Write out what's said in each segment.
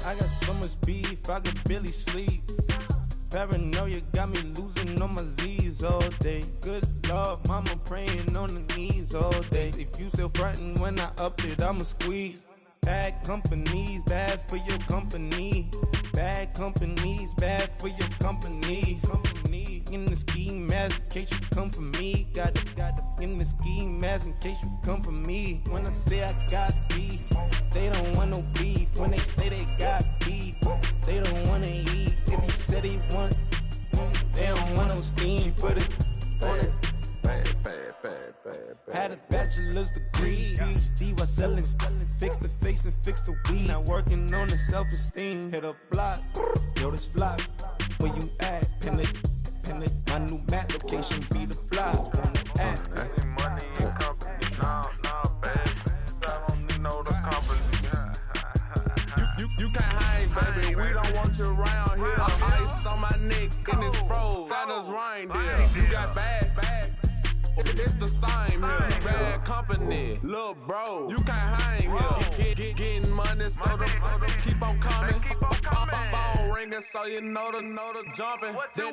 I got so much beef, I could barely sleep. Paranoia got me losing on my Z's all day. Good Lord, mama praying on the knees all day. If you still frontin' when I up it, I'ma squeeze. Bad companies, bad for your company. Bad companies, bad for your company. Company in the ski mask in case you come for me. Got it in the ski mask in case you come for me. When I say I got beef, they don't want no beef. When they say they got beef, they don't wanna eat. If he said he want, they don't want no steam. She put it on it. Had a bachelor's degree, PhD while selling. Fix the face and fix the weed. Now working on the self-esteem. Hit a block, yo this flop. Where you at? Pin it. My new map location be the flop on the app. Money and company, nah, baby. I don't need no the company. You can't hang, baby. We don't want you around here. Ice on my neck in this froze. Santa's reindeer. You got bad. It's the same here. Bad company, little bro. You can't hang here. Getting money, so the keep on coming. Phone ringing, so you know the jumping. They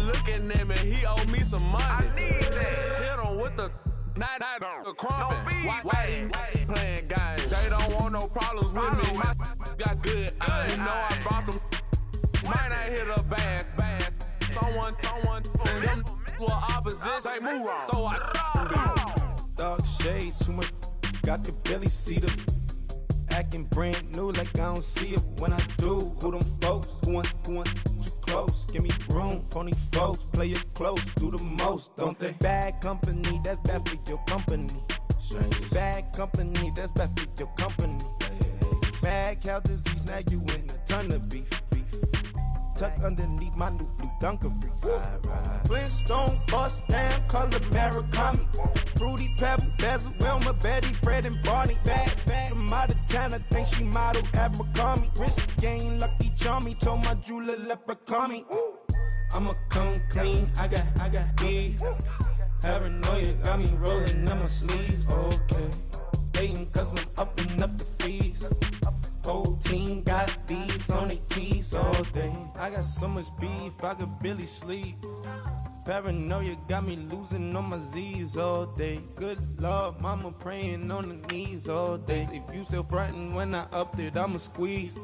looking at me. He owe me some money. I need that. Hit him with the the crumping. Why they playing games? They don't want no problems with me. My got good. You know I brought them. Might not hit a bad. Someone send them. Well, opposition, say move on. So I dark shades, too much. Got the belly see the acting brand new like I don't see it when I do. Who them folks? Who want too close? Give me room, phony folks. Play it close, do the most, don't they? Bad company, that's bad for your company. Bad company, that's bad for your company. Bad cow disease, now you in a ton of beef. Tuck underneath my new blue dungarees. Flintstone bust down, color Murakami. Fruity Pebble, Bezel, Wilma, Betty, Fred and Barney. Bad from out of town, I think she modeled Abercrombie. Wrist game, Lucky Charmy, told my jeweler leprechaun me. I'ma come clean, I got beef. Paranoia got me rolling on my sleeves. Okay, hating cause I'm upping up the fees. Whole team got these on their tees all day. I got so much beef, I could barely sleep. Paranoia got me losing on my Z's all day. Good Lord, mama praying on the knees all day. If you still frontin' when I up it, I'ma squeeze.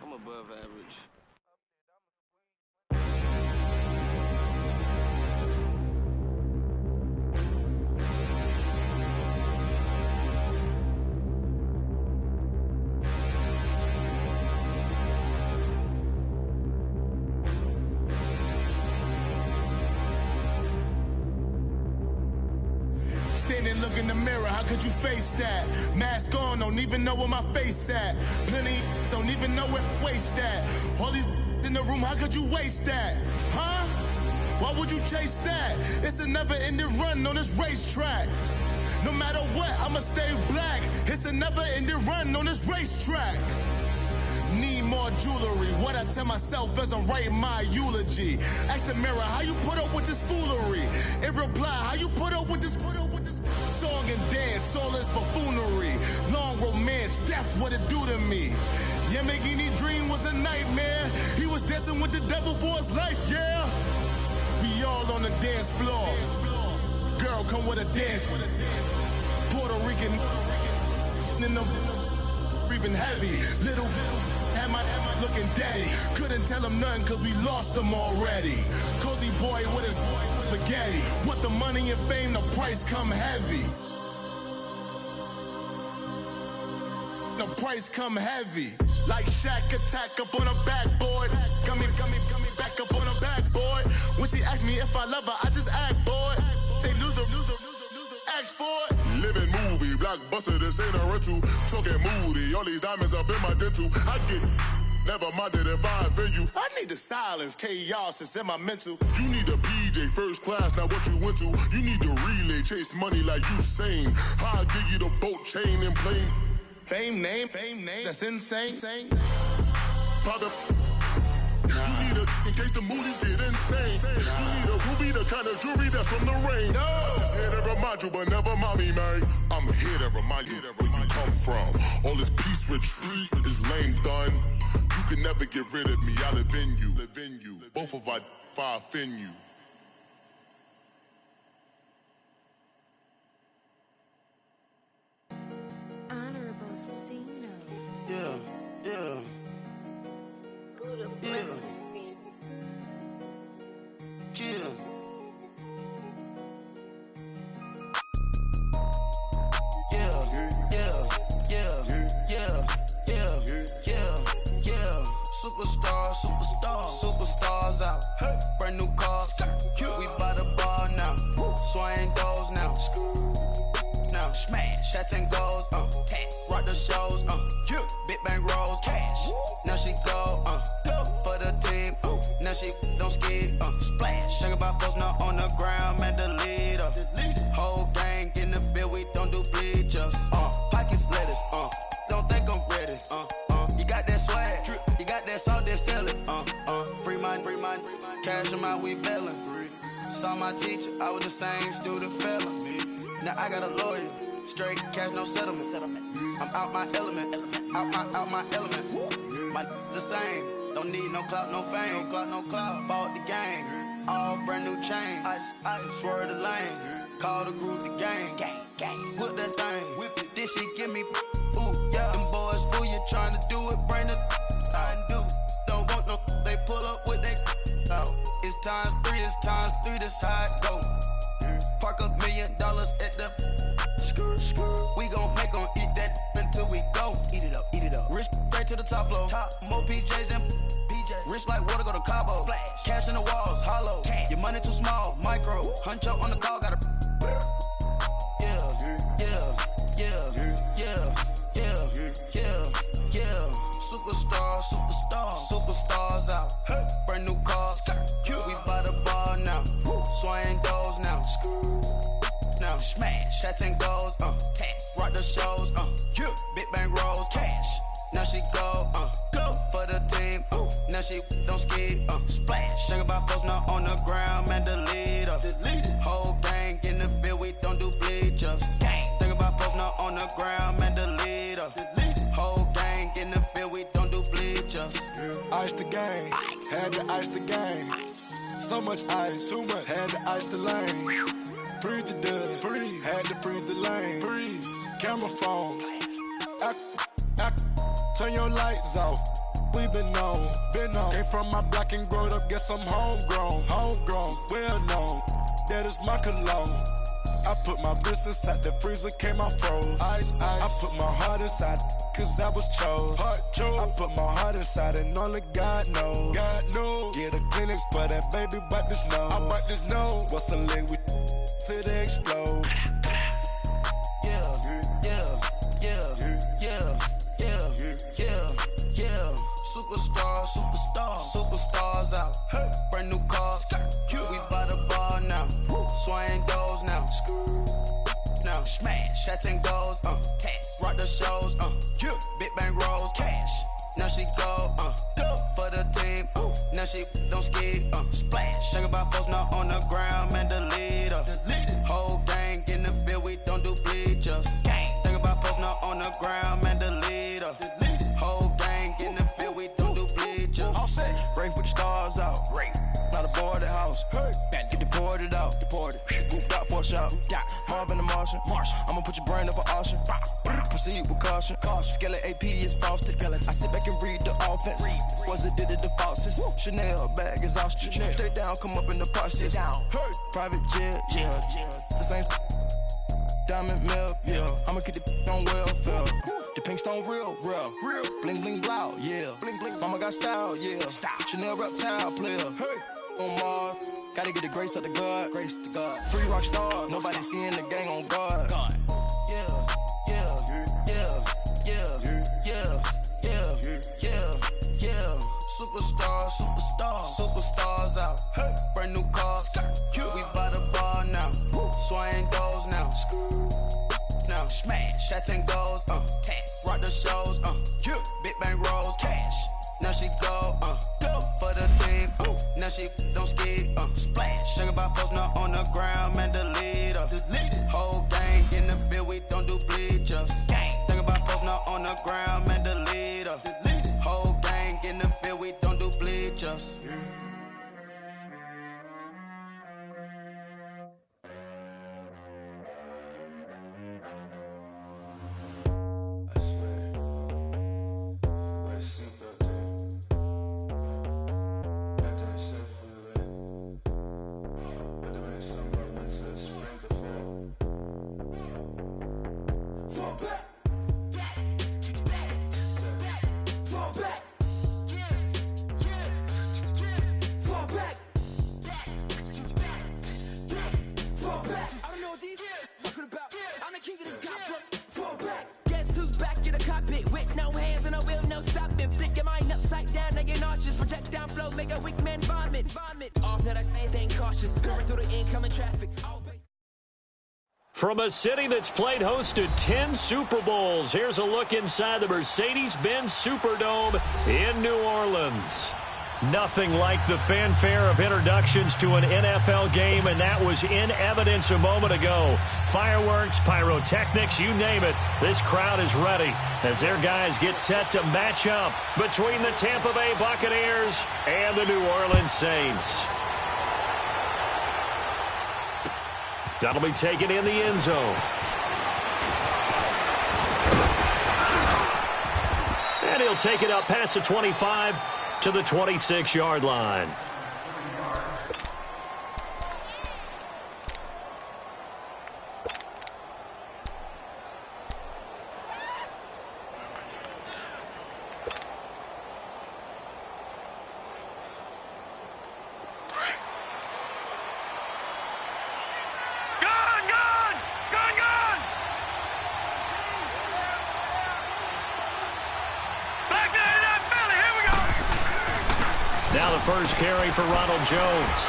I'm above average. Look in the mirror, how could you face that? Mask on, don't even know where my face at. Plenty don't even know where waste at. All these in the room, how could you waste that? Huh? Why would you chase that? It's a never-ending run on this racetrack. No matter what, I'ma stay black. It's a never-ending run on this racetrack. Need more jewelry, what I tell myself as I'm writing my eulogy. Ask the mirror, how you put up with this foolery? It reply, how you put up with this song and dance, all this buffoonery. Long romance, death, what it do to me? Yamagini dream was a nightmare. He was dancing with the devil for his life, yeah. We all on the dance floor. Girl, come with a dance. Puerto Rican in the breathing heavy. Little am I looking daddy. Couldn't tell him nothing cause we lost him already. Cozy boy with his spaghetti. Want the money and fame, the price come heavy. The price come heavy. Like Shaq attack up on a backboard. Gummy, back up on a backboard. When she asked me if I love her, I just act bored. Say loser, ask for it. Living movie, blockbuster, this ain't a rental. Talking moody, all these diamonds up in my dental. I get never minded if I offend you. I need the silence, chaos is in my mental. You need a PJ, first class, not what you went to. You need the relay, chase money like you sane. I'll give you the boat, chain, and plane. Fame name, that's insane. Pop it. You need a, in case the movies get insane. You need a ruby, the kind of jewelry that's from the rain. I'm just here to remind you, but never mommy, man. I'm here to remind you where you come from. All this peace retreat is lame done. can never get rid of me. I live in you. Both of our fire offend you. Honorable C notes. Yeah. Superstars out. Brand new cars. We by the bar now. Swaying doors now. Now smash, shots and goals. Rock the shows. Big bang rolls. Cash. Now she go. For the team. Now she don't skid. Splash. Think about post now on the ground. Man, the leader. Whole gang in the field. We don't do bleachers. Pockets lettuce. Don't think I'm ready. You got that swag. You got that salt, that sell it. Free mind. Cash amount, we bailing. Saw my teacher, I was the same student fella. Now I got a lawyer. Straight cash, no settlement. I'm out my element. Out my element. My the same. Don't need no clout, no fame. No clout. Bought the game. All brand new chain. Ice. Swerve the lane. Call the group the gang. Put that thing. Whip it. This shit give me. Ooh, yeah. Them boys fool you trying to do it. Bring the. Don't want no. They pull up with they. It's times 3. This how it go. Park $1 million at the. We gon' make 'em eat that until we go. Eat it up. Rich straight to the top floor. More PJs and rich like water, go to Cabo. Cash in the walls, hollow. Your money too small, micro. Huncho on the call, got a. Superstars out. Brand new cars. We by the bar now. Swaying doors now. Now smash, shots and goals. Rock the shows. Big bang rolls. Cash. Now she go. For the team. Now she don't skid. Splash. Think about post now on the ground. Man, the leader. Whole gang in the field. We don't do bleachers. Think about post now on the ground. Man, the leader. Whole gang in the field. We don't do bleachers. Ice the game, had to ice the game. So much ice, too much, had to ice the lane. Freeze the dust, had to freeze the lane. Freeze, camera phone. Turn your lights off. We been on. Came from my block and growed up, guess I'm homegrown, well known. That is my cologne. I put my wrist inside the freezer, came out froze. Ice. I put my heart inside, cause I was chose. I put my heart inside and only God knows. Yeah, the clinics, but that baby wipe this nose. I wipe this nose. What's a link with till they explode? Superstars out. Brand new cars. We by the bar now. Swaying doors now. Now smash, shots and goals. Rock the shows. Big bang rolls. Cash. Now she go. For the team. Now she don't skid. Splash. Think about post now on the ground. Man, the leader. Whole gang in the field. We don't do bleachers. Think about post now on the ground. Man, the leader. Whole gang in the field. We don't do bleachers. All set. Race with the stars out. Not a boarded house. Get deported out. Got for a shot. Marvin the Martian. I'ma put your brain up for auction. Proceed with caution. Skeleton AP is frosted. I sit back and read the offense. Was it did it the faucets? Chanel bag is ostrich. Stay down, come up in the process. Private jet, yeah. The same diamond milk, yeah. I'ma keep the on welfare. The pink stone real. Bling bling blow, yeah. Mama got style, yeah. Chanel reptile player. On Mars, gotta get the grace of the God. 3 rock stars, nobody seeing the gang on guard. Superstars out. Brand new cars. We by the bar now. Swaying doors now. Now smash, shots and goals. Rock the shows. Big bang rolls. Cash. Now she go. For the team. Now she don't skid. Splash. Think about post now on the ground. Man, the leader. Whole gang in the field. We don't do bleachers. Think about post now on the ground. Man, the leader. Whole gang in the Guess who's back in the cockpit with no hands and no wheel, no stopping. Flip your mind upside down, now your nauseous. Project down flow, make a weak man vomit. Off, now that man staying cautious. Going through the incoming traffic. From a city that's played host to 10 Super Bowls, here's a look inside the Mercedes-Benz Superdome in New Orleans. Nothing like the fanfare of introductions to an NFL game, and that was in evidence a moment ago. Fireworks, pyrotechnics, you name it. This crowd is ready as their guys get set to match up between the Tampa Bay Buccaneers and the New Orleans Saints. That'll be taken in the end zone. And he'll take it up past the 25 to the 26-yard line. Now the first carry for Ronald Jones.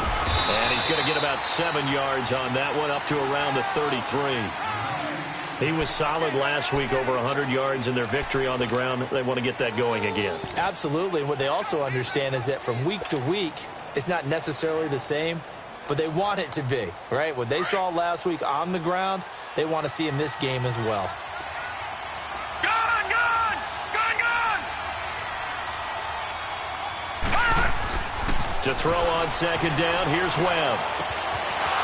And he's going to get about 7 yards on that one, up to around the 33. He was solid last week, over 100 yards in their victory on the ground. They want to get that going again. Absolutely. And what they also understand is that from week to week, it's not necessarily the same, but they want it to be, right? What they saw last week on the ground, they want to see in this game as well. To throw on second down, here's Webb.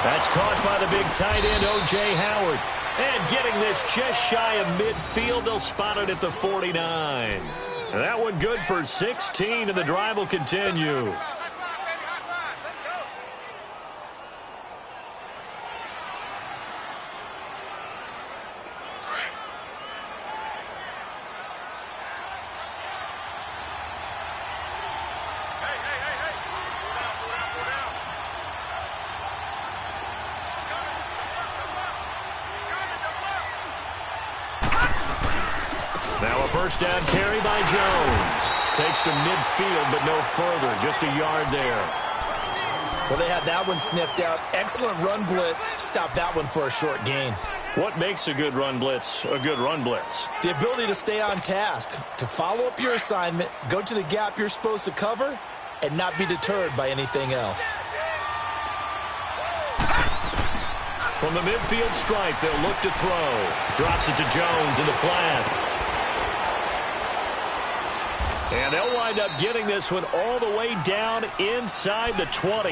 That's caught by the big tight end, O.J. Howard. And getting this just shy of midfield, they'll spot it at the 49. And that one good for 16, and the drive will continue. Now a first down carry by Jones. Takes to midfield, but no further. Just a yard there. Well, they had that one sniffed out. Excellent run blitz. Stopped that one for a short gain. What makes a good run blitz a good run blitz? The ability to stay on task, to follow up your assignment, go to the gap you're supposed to cover, and not be deterred by anything else. From the midfield stripe, they'll look to throw. Drops it to Jones in the flat. And they'll wind up getting this one all the way down inside the 20.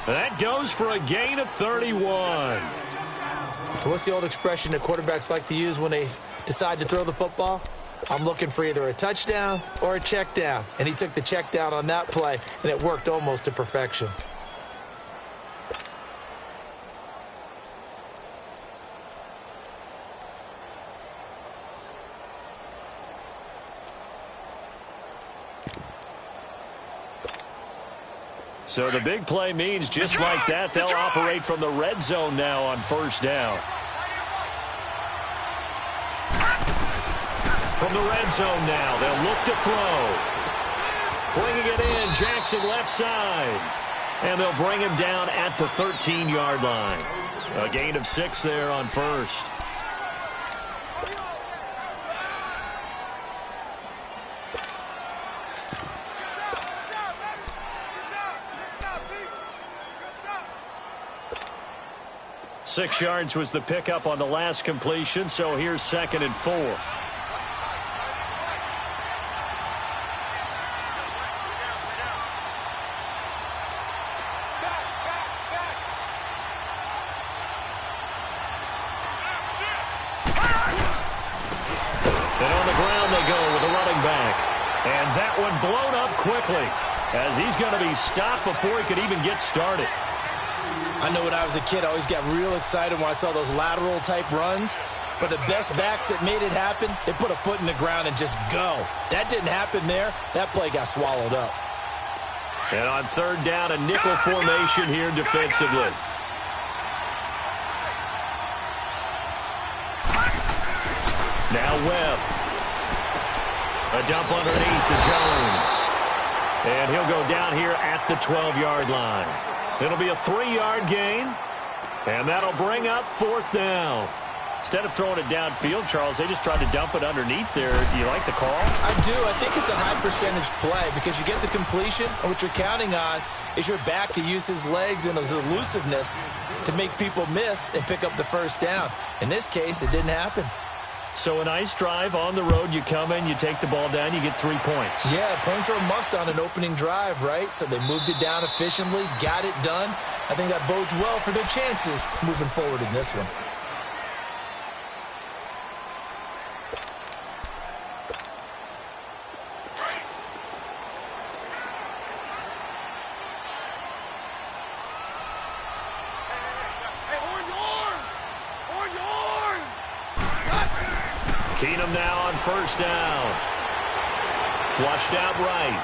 That goes for a gain of 31. So what's the old expression that quarterbacks like to use when they decide to throw the football? I'm looking for either a touchdown or a check down. And he took the check down on that play, and it worked almost to perfection. So the big play means just like that, they'll operate from the red zone now on first down. From the red zone now, they'll look to throw. Flinging it in, Jackson left side. And they'll bring him down at the 13-yard line. A gain of 6 there on first. Six yards was the pickup on the last completion, so here's 2nd and 4. And on the ground they go with a running back. And that one blown up quickly as he's going to be stopped before he could even get started. I know when I was a kid, I always got real excited when I saw those lateral-type runs. But the best backs that made it happen, they put a foot in the ground and just go. That didn't happen there. That play got swallowed up. And on third down, a nickel formation here defensively. Now Webb. A dump underneath to Jones. And he'll go down here at the 12-yard line. It'll be a 3-yard gain. And that'll bring up 4th down. Instead of throwing it downfield, Charles, they just tried to dump it underneath there. Do you like the call? I do. I think it's a high-percentage play because you get the completion, and what you're counting on is your back to use his legs and his elusiveness to make people miss and pick up the first down. In this case, it didn't happen. So a nice drive on the road. You come in, you take the ball down, you get 3 points. Yeah, points are a must on an opening drive, right? So they moved it down efficiently, got it done. I think that bodes well for their chances moving forward in this one. Keenum now on first down. Flushed out right.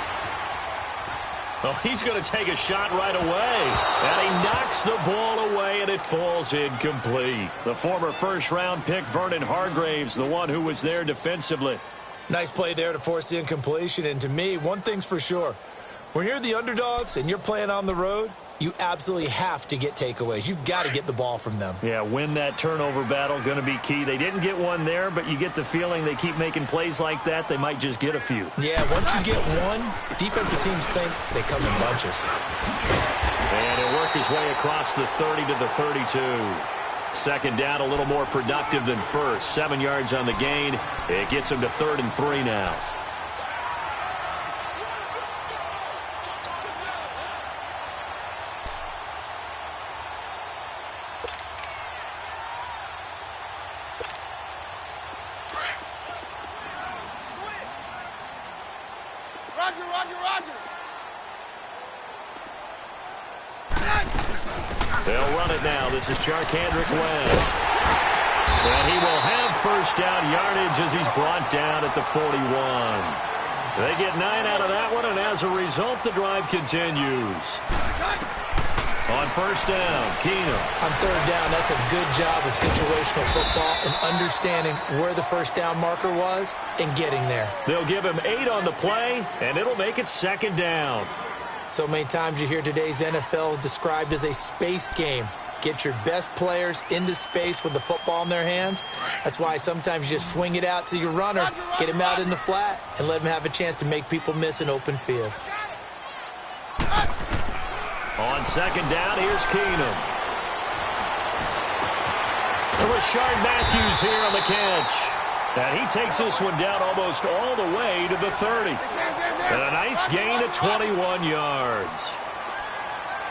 Oh, he's going to take a shot right away. And he knocks the ball away, and it falls incomplete. The former first-round pick, Vernon Hargreaves, the one who was there defensively. Nice play there to force the incompletion. And to me, one thing's for sure. When you're the underdogs and you're playing on the road, you absolutely have to get takeaways. You've got to get the ball from them. Yeah, win that turnover battle, going to be key. They didn't get one there, but you get the feeling they keep making plays like that, they might just get a few. Yeah, once you get one, defensive teams think they come in bunches. And he'll work his way across the 30 to the 32. Second down, a little more productive than first. 7 yards on the gain. It gets him to 3rd and 3 now. They'll run it now. This is Charkandrick Webb. And he will have first down yardage as he's brought down at the 41. They get 9 out of that one, and as a result, the drive continues. On first down, Keenum. On 3rd down, that's a good job of situational football and understanding where the first down marker was and getting there. They'll give him 8 on the play, and it'll make it 2nd down. So many times you hear today's NFL described as a space game. Get your best players into space with the football in their hands. That's why sometimes you just swing it out to your runner, get him out in the flat, and let him have a chance to make people miss an open field. On 2nd down, here's Keenum. Rashard Matthews here on the catch. And he takes this one down almost all the way to the 30. And a nice gain of 21 yards.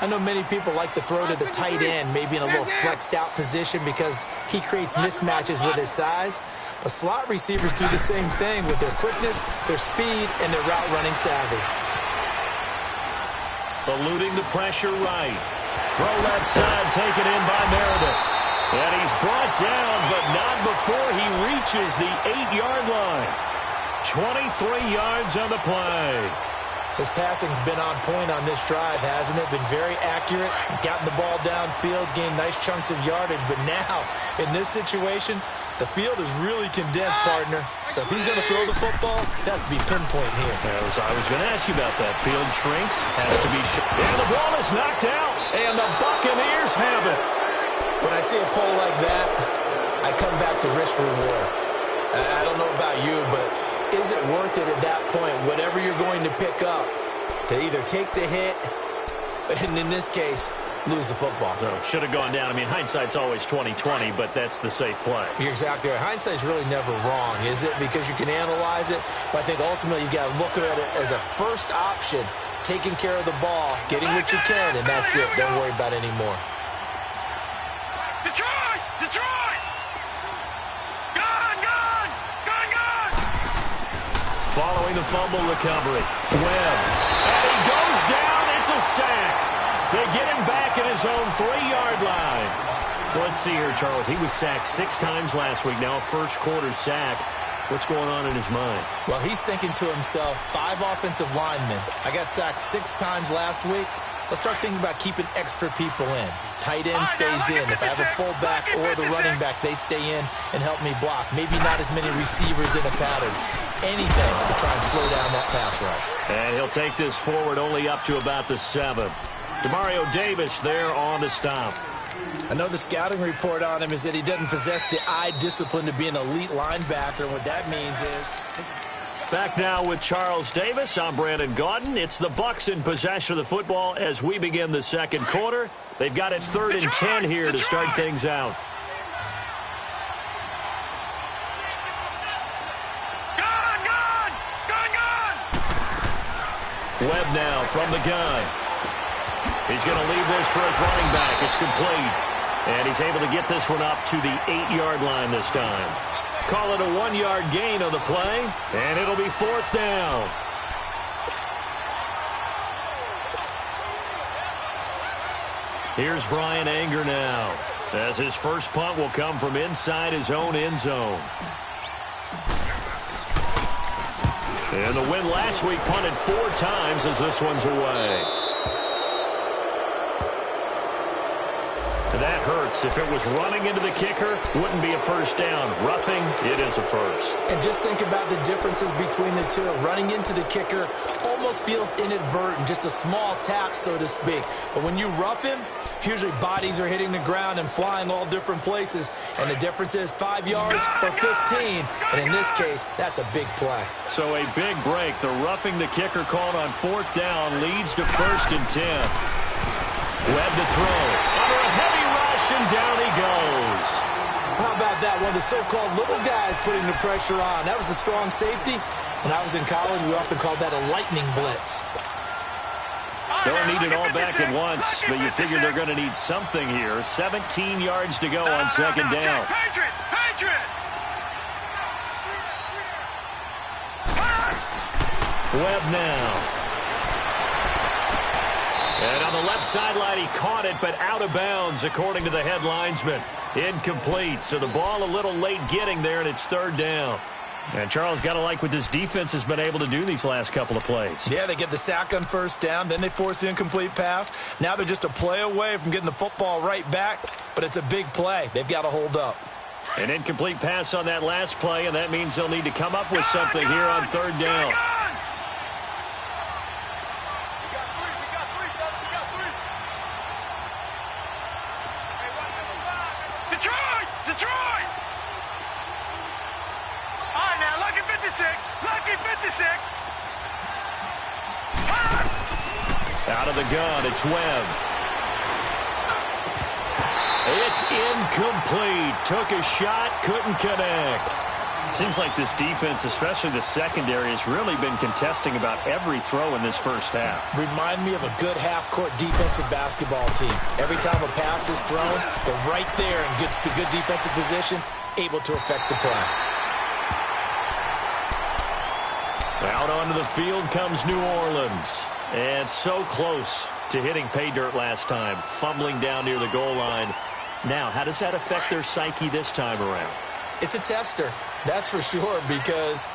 I know many people like to throw to the tight end, maybe in a little flexed out position because he creates mismatches with his size. But slot receivers do the same thing with their quickness, their speed, and their route running savvy. Eluding the pressure right. Throw left side taken in by Meredith. And he's brought down, but not before he reaches the 8-yard line. 23 yards on the play. His passing's been on point on this drive, hasn't it? Been very accurate, gotten the ball downfield, gained nice chunks of yardage. But now, in this situation, the field is really condensed, partner. So if he's going to throw the football, that would be pinpoint here. I was going to ask you about that. Field shrinks, has to be... And the ball is knocked out, and the Buccaneers have it. When I see a play like that, I come back to risk-reward. I don't know about you, but is it worth it at that point, whatever you're going to pick up, to either take the hit, and in this case, lose the football? So should have gone down. I mean, hindsight's always 20/20, but that's the safe play. You're exactly right. Hindsight's really never wrong, is it? Because you can analyze it, but I think ultimately you got to look at it as a first option, taking care of the ball, getting what you can, and that's it. Don't worry about it anymore. Detroit! Detroit! Gone! Gone! Gone! Gone! Following the fumble recovery, Webb. And he goes down. It's a sack. They get him back at his own 3-yard line. Let's see here, Charles. He was sacked 6 times last week. Now a first-quarter sack. What's going on in his mind? Well, he's thinking to himself, 5 offensive linemen. I got sacked 6 times last week. let's start thinking about keeping extra people in. Tight end stays in. If I have a fullback or the running back, they stay in and help me block. Maybe not as many receivers in a pattern. Anything to try and slow down that pass rush. And he'll take this forward only up to about the 7. Demario Davis there on the stop. I know the scouting report on him is that he doesn't possess the eye discipline to be an elite linebacker. And what that means is... Back now with Charles Davis. I'm Brandon Gaudin. It's the Bucs in possession of the football as we begin the second quarter. They've got it 3rd and 10 here to start things out. Webb now from the gun. He's going to leave this for his running back. It's complete. And he's able to get this one up to the 8-yard line this time. Call it a 1-yard gain on the play, and it'll be 4th down. Here's Brian Anger now, as his first punt will come from inside his own end zone. And the win last week punted 4 times as this one's away. That hurts. If it was running into the kicker, wouldn't be a first down. Roughing, it is a first. And just think about the differences between the two. Running into the kicker almost feels inadvertent, just a small tap, so to speak. But when you rough him, usually bodies are hitting the ground and flying all different places. And the difference is 5 yards or 15. And in this case, that's a big play. So a big break. The roughing the kicker called on 4th down leads to 1st and 10. Webb to throw. Under a heavy rush, and down he goes. How about that? One of the so-called little guys putting the pressure on. That was a strong safety. When I was in college, we often called that a lightning blitz. Don't need it all back at once, but you figure they're going to need something here. 17 yards to go on 2nd down. Webb now. And on the left sideline, he caught it, but out of bounds, according to the head linesman. Incomplete. So the ball a little late getting there, and it's 3rd down. And Charles, got to like what this defense has been able to do these last couple of plays. Yeah, they get the sack on 1st down, then they force the incomplete pass. Now they're just a play away from getting the football right back, but it's a big play. They've got to hold up. An incomplete pass on that last play, and that means they'll need to come up with something here on 3rd down. Out of the gun, it's Webb. It's incomplete. Took a shot, couldn't connect. Seems like this defense, especially the secondary, has really been contesting about every throw in this first half. Remind me of a good half-court defensive basketball team. Every time a pass is thrown, they're right there in good defensive position, able to affect the play. Out onto the field comes New Orleans. And so close to hitting pay dirt last time, fumbling down near the goal line. Now, how does that affect their psyche this time around? It's a tester, that's for sure, because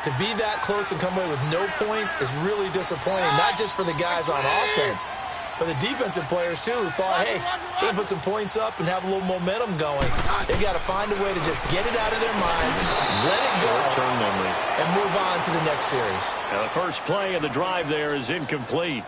to be that close and come away with no points is really disappointing, not just for the guys on offense, but the defensive players, too, who thought, hey, we're going to put some points up and have a little momentum going. They've got to find a way to just get it out of their minds, let it go, short-term memory, and move on to the next series. Now, the first play of the drive there is incomplete.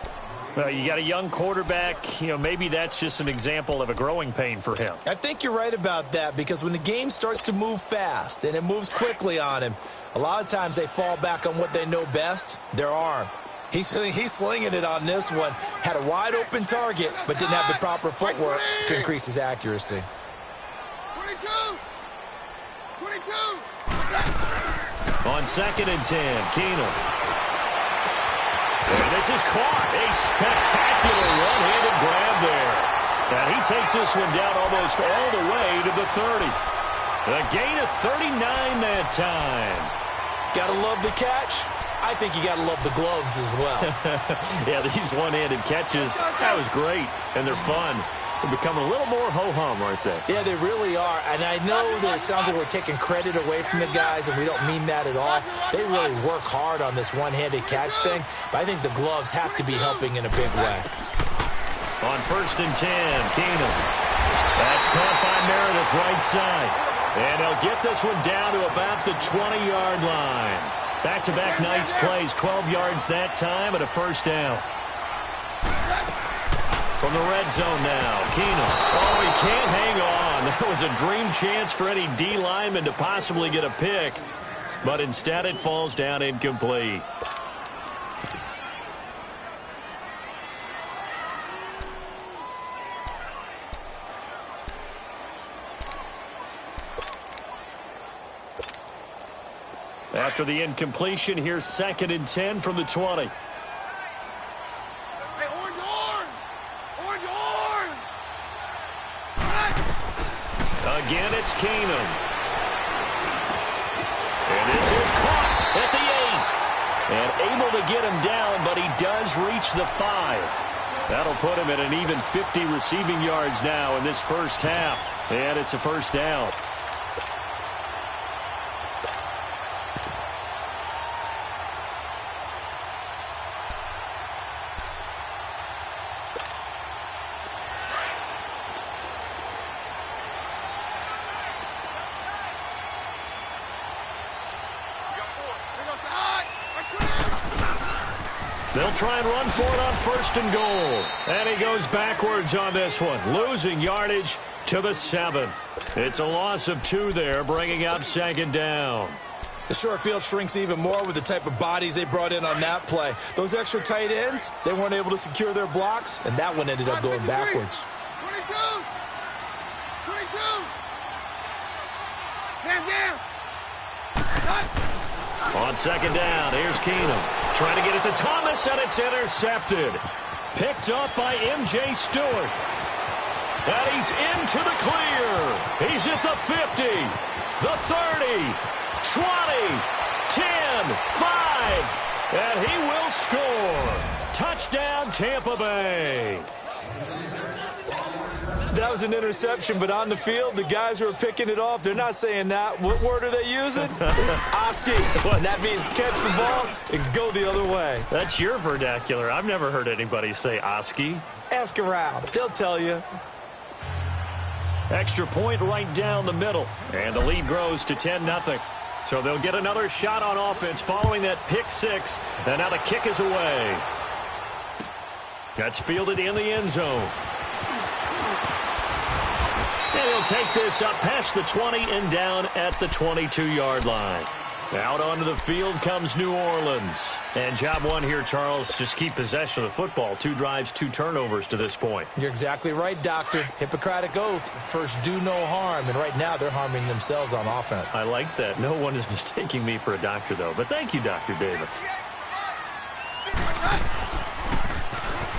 You got a young quarterback. Maybe that's just an example of a growing pain for him. I think you're right about that, because when the game starts to move fast and it moves quickly on him, a lot of times they fall back on what they know best, their arm. He's slinging it on this one. Had a wide-open target, but didn't have the proper footwork to increase his accuracy. 22. On 2nd and 10, Keenum. And this is caught. A spectacular one-handed grab there. And he takes this one down almost all the way to the 30. A gain of 39 that time. Gotta love the catch. I think you got to love the gloves as well. Yeah, these one-handed catches, that was great, and they're fun. They're becoming a little more ho-hum right there. Yeah, they really are, and I know that it sounds like we're taking credit away from the guys, and we don't mean that at all. They really work hard on this one-handed catch thing, but I think the gloves have to be helping in a big way. On 1st and 10, Keenum. That's caught by Meredith right side. And they'll get this one down to about the 20-yard line. Back-to-back nice plays, 12 yards that time and a first down. From the red zone now, Keenum. Oh, he can't hang on. That was a dream chance for any D lineman to possibly get a pick. But instead it falls down incomplete. After the incompletion, here's 2nd and 10 from the 20. Again, it's Keenum. And this is caught at the 8. And able to get him down, but he does reach the 5. That'll put him at an even 50 receiving yards now in this first half. And it's a first down. They'll try and run for it on 1st and goal. And he goes backwards on this one, losing yardage to the 7. It's a loss of 2 there, bringing up 2nd down. The short field shrinks even more with the type of bodies they brought in on that play. Those extra tight ends, they weren't able to secure their blocks, and that one ended up going backwards. 22! Down! On 2nd down, here's Keenum. Trying to get it to Thomas, and it's intercepted. Picked up by M.J. Stewart. And he's into the clear. He's at the 50, the 30, 20, 10, 5. And he will score. Touchdown, Tampa Bay. That was an interception, but on the field, the guys who are picking it off, they're not saying that. What word are they using? It's Oski. And that means catch the ball and go the other way. That's your vernacular. I've never heard anybody say Oski. Ask around. They'll tell you. Extra point right down the middle. And the lead grows to 10-0. So they'll get another shot on offense following that pick 6. And now the kick is away. That's fielded in the end zone. And he'll take this up past the 20 and down at the 22-yard line. Out onto the field comes New Orleans. And job one here, Charles, just keep possession of the football. 2 drives, 2 turnovers to this point. You're exactly right, Doctor. Hippocratic oath. First, do no harm. And right now, they're harming themselves on offense. I like that. No one is mistaking me for a doctor, though. But thank you, Dr. Davis.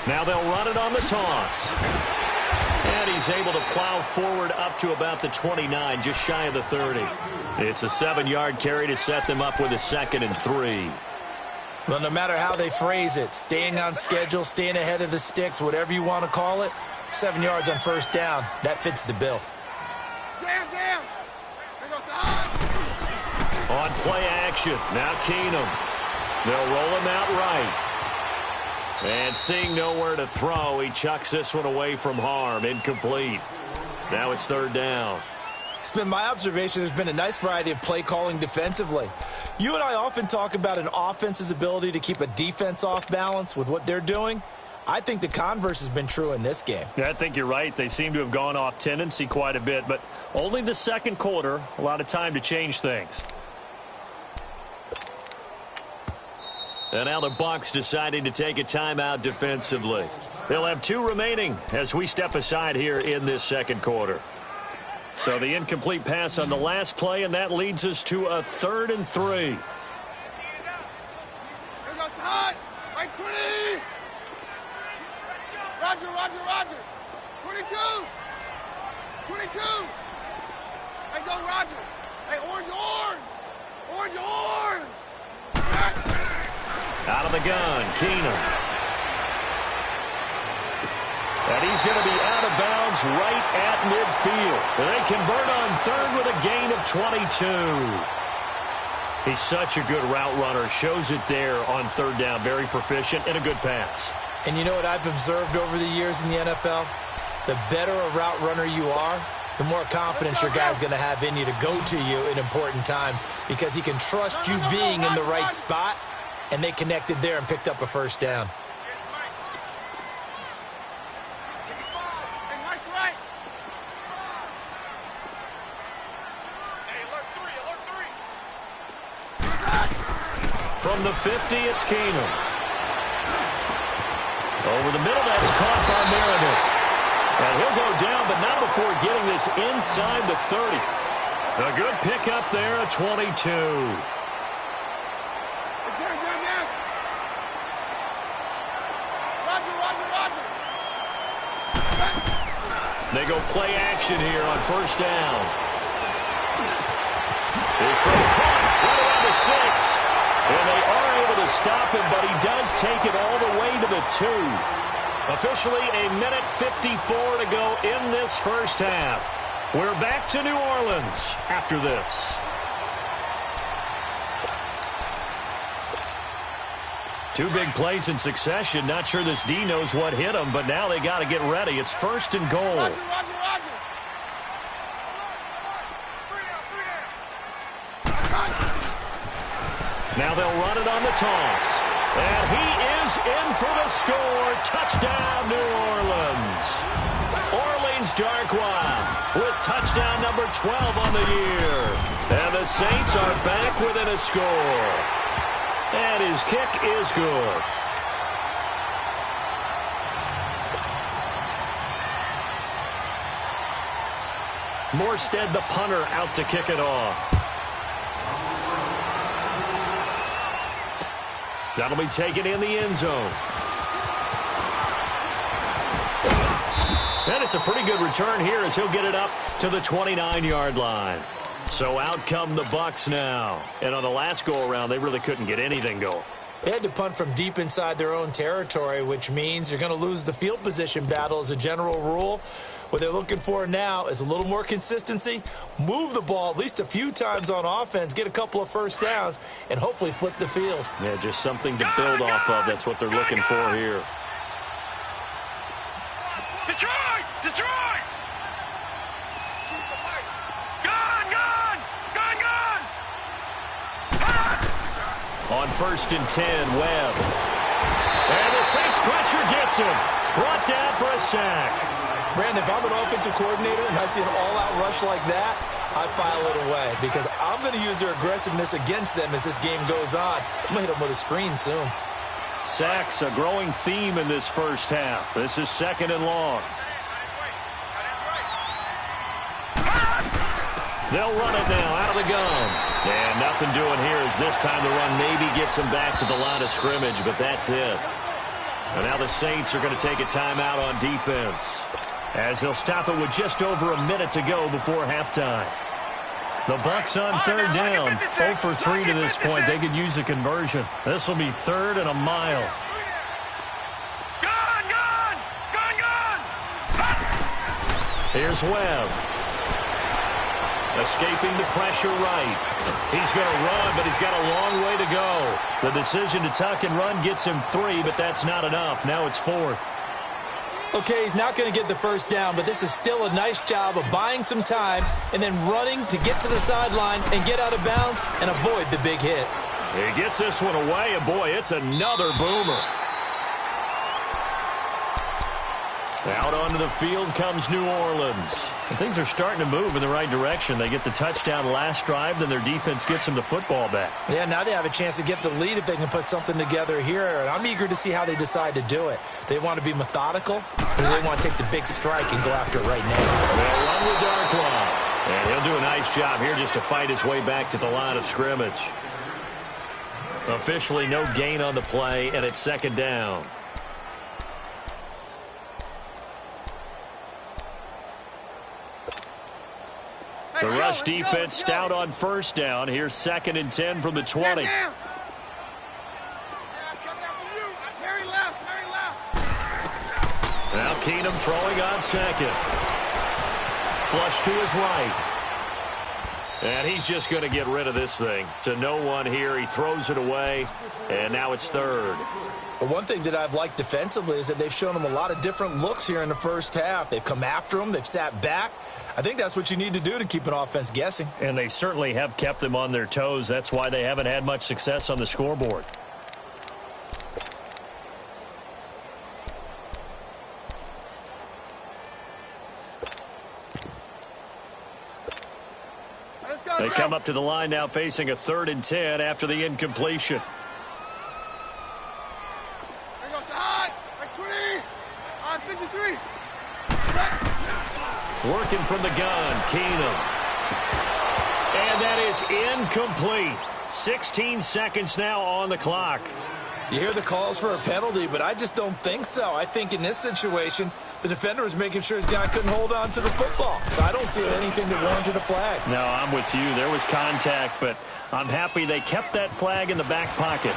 Now they'll run it on the toss. And he's able to plow forward up to about the 29, just shy of the 30. It's a 7-yard carry to set them up with a 2nd and 3. Well, no matter how they phrase it, staying on schedule, staying ahead of the sticks, whatever you want to call it, 7 yards on 1st down, that fits the bill. On play action, now Keenum. They'll roll him out right. And seeing nowhere to throw, he chucks this one away from harm. Incomplete. Now it's 3rd down. It's been my observation there's been a nice variety of play calling defensively. You and I often talk about an offense's ability to keep a defense off balance with what they're doing. I think the converse has been true in this game. Yeah, I think you're right. They seem to have gone off tendency quite a bit, but only the 2nd quarter, a lot of time to change things. And now the Bucs deciding to take a timeout defensively. They'll have 2 remaining as we step aside here in this 2nd quarter. So the incomplete pass on the last play, and that leads us to a 3rd and 3. Roger. 22. Hey, go Roger. Hey, orange. Out of the gun, Keenum. And he's going to be out of bounds right at midfield. They convert on 3rd with a gain of 22. He's such a good route runner. Shows it there on 3rd down. Very proficient and a good pass. And you know what I've observed over the years in the NFL? The better a route runner you are, the more confidence your guy's going to have in you to go to you in important times because he can trust you being in the right spot, and they connected there and picked up a first down. From the 50, it's Keenum. Over the middle, that's caught by Meredith. And he'll go down, but not before getting this inside the 30. A good pickup there at 22. They go play action here on first down. This throw caught right around the 6. And they are able to stop him, but he does take it all the way to the 2. Officially a minute 54 to go in this first half. We're back to New Orleans after this. Two big plays in succession. Not sure this D knows what hit him, but now they got to get ready. It's first and goal. Now they'll run it on the toss. And he is in for the score. Touchdown, New Orleans. Orleans Darkwa with touchdown number 12 on the year. And the Saints are back within a score. And his kick is good. Morstead, the punter, out to kick it off. That'll be taken in the end zone. And it's a pretty good return here as he'll get it up to the 29-yard line. So out come the Bucs now. And on the last go-around, they really couldn't get anything going. They had to punt from deep inside their own territory, which means you're going to lose the field position battle as a general rule. What they're looking for now is a little more consistency, move the ball at least a few times on offense, get a couple of first downs, and hopefully flip the field. Yeah, just something to build off of. That's what they're looking for here. Detroit! Detroit! Gone! Gone! Gone! Gone! On first and 10, Webb. And the Saints pressure gets him. Brought down for a sack. Brandon, if I'm an offensive coordinator and I see an all-out rush like that, I file it away because I'm going to use their aggressiveness against them as this game goes on. I'm going to hit them with a screen soon. Sacks, a growing theme in this first half. This is second and long. They'll run it now out of the gun. And nothing doing here as this time the run maybe gets them back to the line of scrimmage, but that's it. And now the Saints are going to take a timeout on defense, as they'll stop it with just over a minute to go before halftime. The Bucs on third down. 0 for 3 to this point. They could use a conversion. This will be third and a mile. Gone! Gone! Gone! Gone! Here's Webb. Escaping the pressure right. He's going to run, but he's got a long way to go. The decision to tuck and run gets him 3, but that's not enough. Now it's 4th. Okay, he's not going to get the first down, but this is still a nice job of buying some time and then running to get to the sideline and get out of bounds and avoid the big hit. He gets this one away, and boy, it's another boomer. Out onto the field comes New Orleans. And things are starting to move in the right direction. They get the touchdown last drive, then their defense gets them the football back. Yeah, now they have a chance to get the lead if they can put something together here. And I'm eager to see how they decide to do it. They want to be methodical, or they want to take the big strike and go after it right now. They'll run with Darkwa. And he'll do a nice job here just to fight his way back to the line of scrimmage. Officially no gain on the play, and it's second down. The rush defense stout on first down. Here's second and 10 from the 20. Now Keenum throwing on second. Flush to his right. And he's just going to get rid of this thing. To no one here. He throws it away. And now it's third. But one thing that I've liked defensively is that they've shown them a lot of different looks here in the first half. They've come after them. They've sat back. I think that's what you need to do to keep an offense guessing. And they certainly have kept them on their toes. That's why they haven't had much success on the scoreboard. They come up to the line now facing a 3rd and 10 after the incompletion. There goes the high. Like 20. On 53. Working from the gun, Keenum. And that is incomplete. 16 seconds now on the clock. You hear the calls for a penalty, but I just don't think so. I think in this situation, the defender was making sure his guy couldn't hold on to the football. So I don't see anything that warranted a flag. No, I'm with you. There was contact, but I'm happy they kept that flag in the back pocket.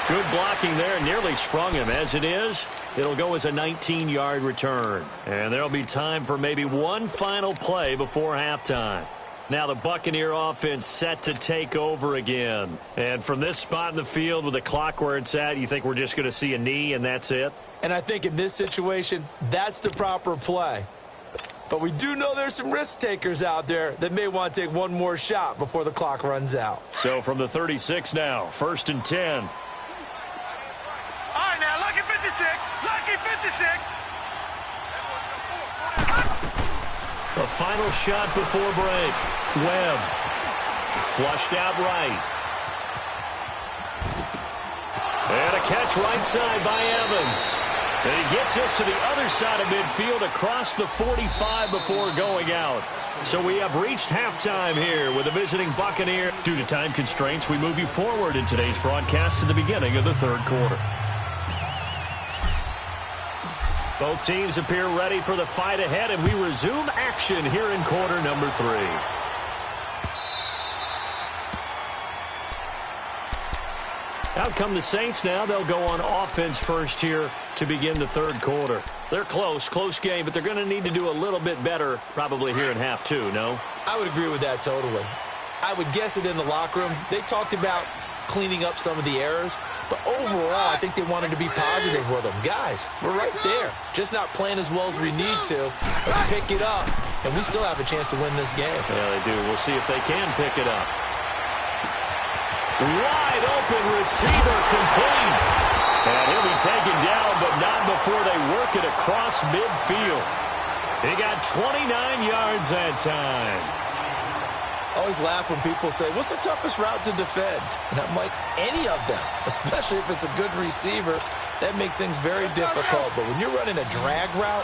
Good blocking there. Nearly sprung him. As it is, it'll go as a 19-yard return. And there'll be time for maybe one final play before halftime. Now the Buccaneer offense set to take over again. And from this spot in the field with the clock where it's at, you think we're just going to see a knee and that's it? And I think in this situation, that's the proper play. But we do know there's some risk takers out there that may want to take one more shot before the clock runs out. So from the 36 now, 1st and 10. All right, now, lucky 56. Lucky 56. The final shot before break. Webb. Flushed out right. And a catch right side by Evans. And he gets us to the other side of midfield across the 45 before going out. So we have reached halftime here with the visiting Buccaneer. Due to time constraints, we move you forward in today's broadcast to the beginning of the 3rd quarter. Both teams appear ready for the fight ahead, and we resume action here in quarter number 3. Out come the Saints now. They'll go on offense first here to begin the 3rd quarter. They're close game, but they're going to need to do a little bit better probably here in half 2, no? I would agree with that totally. I would guess it in the locker room. They talked about cleaning up some of the errors, but overall, I think they wanted to be positive with them. Guys, we're right there. Just not playing as well as we need to. Let's pick it up, and we still have a chance to win this game. Yeah, they do. We'll see if they can pick it up. Wide open receiver complete. And he'll be taken down, but not before they work it across midfield. He got 29 yards that time. I always laugh when people say, what's the toughest route to defend? And I'm like, any of them, especially if it's a good receiver. That makes things very difficult. But when you're running a drag route,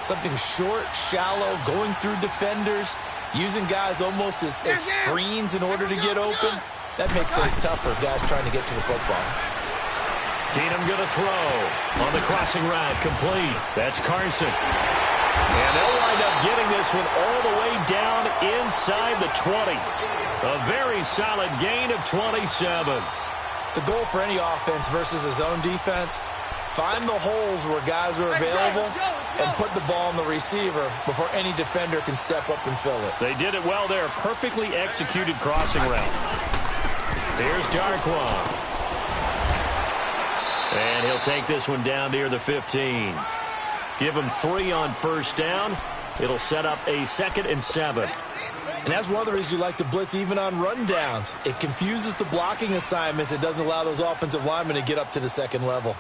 something short, shallow, going through defenders, using guys almost as screens in order to get open, that makes things tough for guys trying to get to the football. Keenum going to throw on the crossing route, complete. That's Carson. And they'll wind up getting this one all the way down inside the 20. A very solid gain of 27. The goal for any offense versus a zone defense, find the holes where guys are available and put the ball on the receiver before any defender can step up and fill it. They did it well there. Perfectly executed crossing route. Here's Darquan. And he'll take this one down near the 15. Give him 3 on first down. It'll set up a 2nd and 7. And that's one of the reasons you like to blitz even on rundowns. It confuses the blocking assignments. It doesn't allow those offensive linemen to get up to the 2nd level.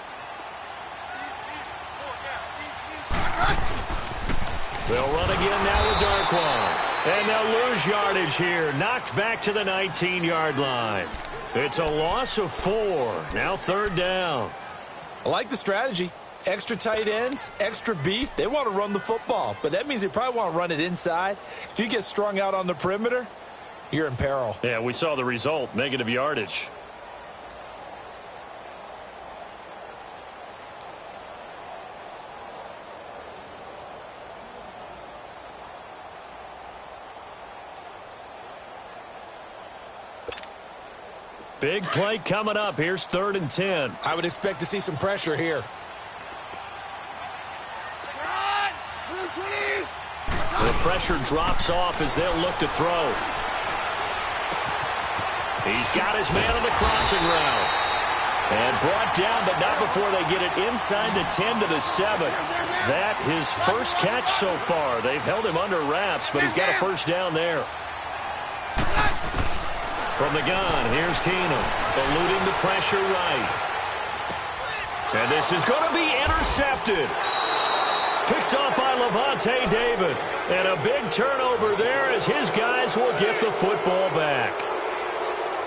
They'll run again now with Darquan. And they'll lose yardage here. Knocked back to the 19-yard line. It's a loss of 4. Now 3rd down. I like the strategy. Extra tight ends, extra beef. They want to run the football, but that means they probably want to run it inside. If you get strung out on the perimeter, you're in peril. Yeah, we saw the result, negative yardage. Big play coming up. Here's 3rd and 10. I would expect to see some pressure here. The pressure drops off as they'll look to throw. He's got his man on the crossing route. And brought down, but not before they get it inside the 10 to the 7. That his first catch so far. They've held him under wraps, but he's got a first down there. From the gun, here's Keenum, eluding the pressure right. And this is going to be intercepted. Picked off by Levante David. And a big turnover there as his guys will get the football back.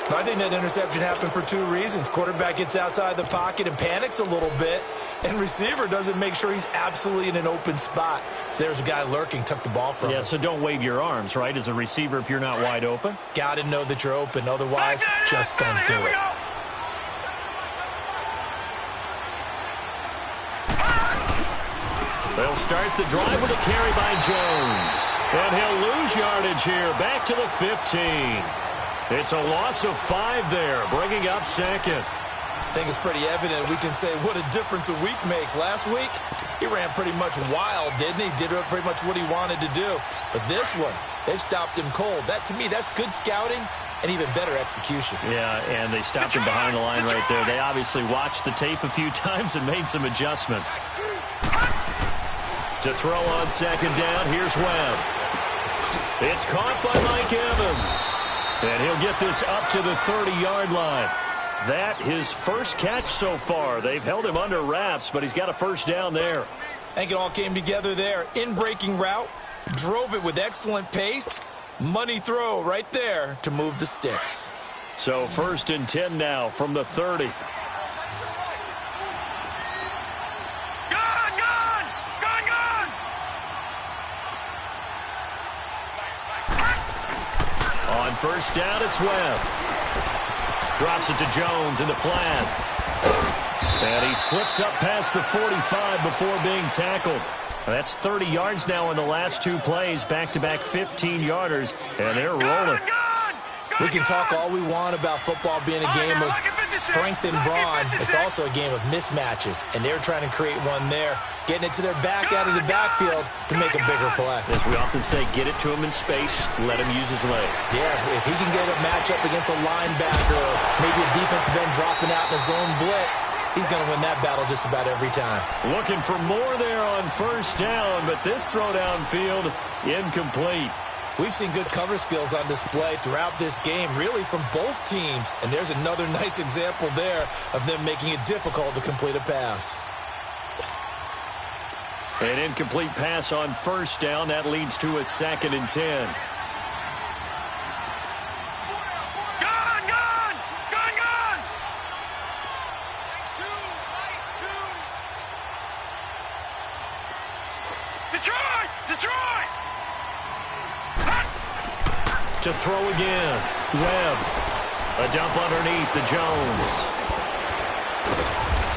I think that interception happened for two reasons. Quarterback gets outside the pocket and panics a little bit, and receiver doesn't make sure he's absolutely in an open spot. So there's a guy lurking, took the ball from him. Yeah, so don't wave your arms, right, as a receiver if you're not wide open? Got to know that you're open. Otherwise, just don't do it. They'll start the drive with a carry by Jones. And he'll lose yardage here, back to the 15. It's a loss of 5 there, bringing up second. I think it's pretty evident. We can say what a difference a week makes. Last week, he ran pretty much wild, didn't he? Did pretty much what he wanted to do. But this one, they've stopped him cold. That, to me, that's good scouting and even better execution. Yeah, and they stopped him behind the line right there. They obviously watched the tape a few times and made some adjustments. To throw on second down, here's Webb. It's caught by Mike Evans. And he'll get this up to the 30-yard line. That his first catch so far. They've held him under wraps, but he's got a first down there. I think it all came together there. In-breaking route, drove it with excellent pace. Money throw right there to move the sticks. So 1st and 10 now from the 30. On first down, it's Webb. Drops it to Jones in the flat. And he slips up past the 45 before being tackled. That's 30 yards now in the last 2 plays. Back-to-back 15-yarders, and they're rolling. We can talk all we want about football being a game of strength and brawn. It's also a game of mismatches, and they're trying to create one there, getting it to their back out of the backfield to make a bigger play. As we often say, get it to him in space, let him use his leg. Yeah, if he can get a matchup against a linebacker, or maybe a defensive end dropping out in a zone blitz, he's going to win that battle just about every time. Looking for more there on first down, but this throw downfield incomplete. We've seen good cover skills on display throughout this game, really from both teams. And there's another nice example there of them making it difficult to complete a pass. An incomplete pass on first down. That leads to a 2nd and 10. Detroit! To throw again. Webb. A dump underneath to Jones.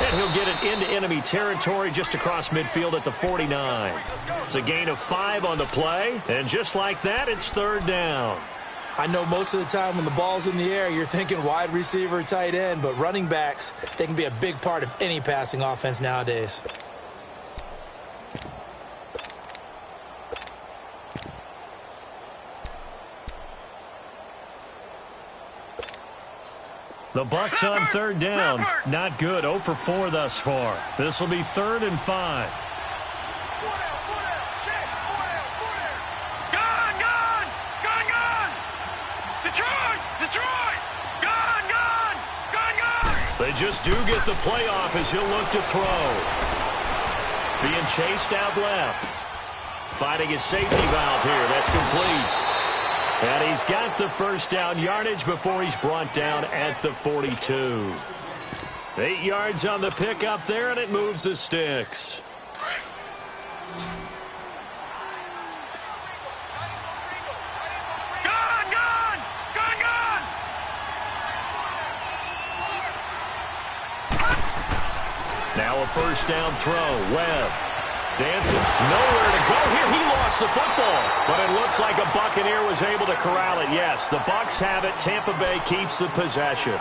And he'll get it into enemy territory just across midfield at the 49. It's a gain of 5 on the play. And just like that, it's 3rd down. I know most of the time when the ball's in the air, you're thinking wide receiver, tight end. But running backs, they can be a big part of any passing offense nowadays. The Bucs on 3rd down. Not good. 0 for 4 thus far. This will be 3rd and 5. Detroit! Gun! They just do get the playoff as he'll look to throw. Being chased out left. Fighting his safety valve here. That's complete. And he's got the first down yardage before he's brought down at the 42. 8 yards on the pickup there, and it moves the sticks. Gun! Now a first down throw. Webb. Dancing, nowhere to go here. He lost the football, but it looks like a Buccaneer was able to corral it. Yes, the Bucs have it. Tampa Bay keeps the possession.